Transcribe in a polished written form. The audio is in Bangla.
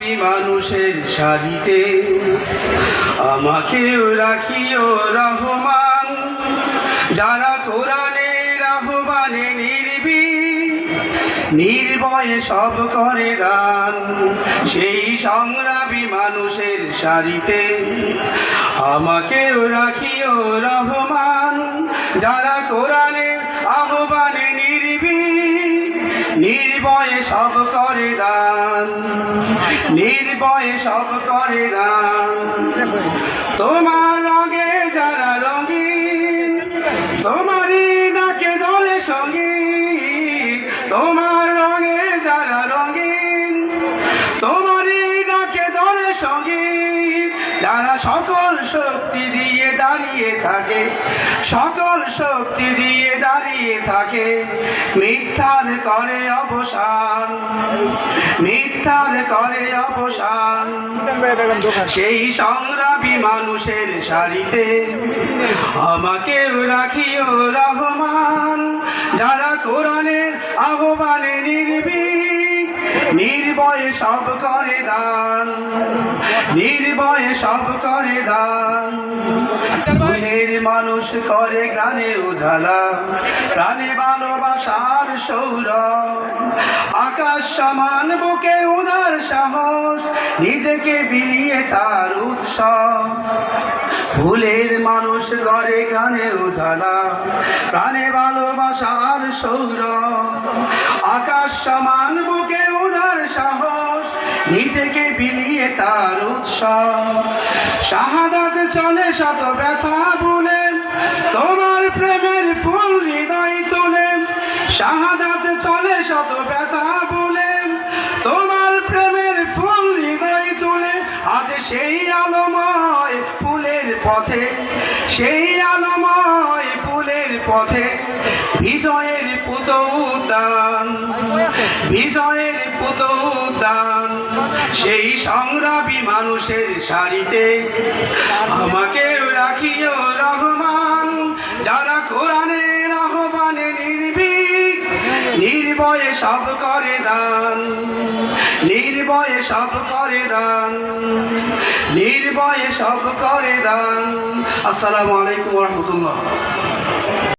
মানুষের সারিতে আমাকেও রাখিও রহমান, যারা কোরআনের আহ্বানে নির্ভয়ে সব করে দান। সেই সংগ্রামী মানুষের সারিতে আমাকেও রাখিও রহমান, যারা কোরআনের আহ্বানে নির্ভয়ে সব করে দান, নির্ভয়ে সব করে দান। তোমার রঙে যারা রঙিন, তোমারই নাকে দলে সঙ্গীত। তোমার রঙে যারা রঙিন, তোমারই নাকে দলে সঙ্গীত। যারা সকল শক্তি দিয়ে দাঁড়িয়ে থাকে, সকল শক্তি দিয়ে দাঁড়িয়ে থাকে, মিথ্যার করে অবসান, মিথ্যার করে অবসান। সেই সংগ্রামী মানুষের সারিতে আমাকেও রাখিও রহমান, যারা কোরআনের আহ্বানে নির্ভয়ে সব করে দান, নির্ভয়ে সব করে দান। মনের মানুষ করে গ্রানে উজালা, প্রাণে ভালোবাসার সৌরভ। আকাশ সমান বুকে উদার সাহস, নিজেকে বিলিয়ে তার উৎসব। ভুলের মানুষ করে গ্রানে উজালা, প্রাণে ভালোবাসার সৌরভ। আকাশ সমান বুকে উদার সাহস, নিজেকে বিলিয়ে তার উৎসব। শাহাদাত চলে শত ব্যথা ভুলে, তোমার প্রেমের ফুল হৃদয় তোলে। শাহাদাত চলে শত ব্যথা ভুলে, তোমার প্রেমের ফুল হৃদয় তোলে। আজ সেই আলোময় ফুলের পথে, সেই আলোময় ফুলের পথে বিজয়ের পুত উদ্যান, বিজয়ের পুত উদ্যান। সেই সংগ্রামী মানুষের সারিতে আমাকেও রাখিও রহমান, যারা কোরআনের আহ্বানে নির্ভয়ে সব করে দান, নির্ভয়ে সব করে দান, নির্ভয়ে সব করে দান। আসসালামু আলাইকুম ওয়া রাহমাতুল্লাহ।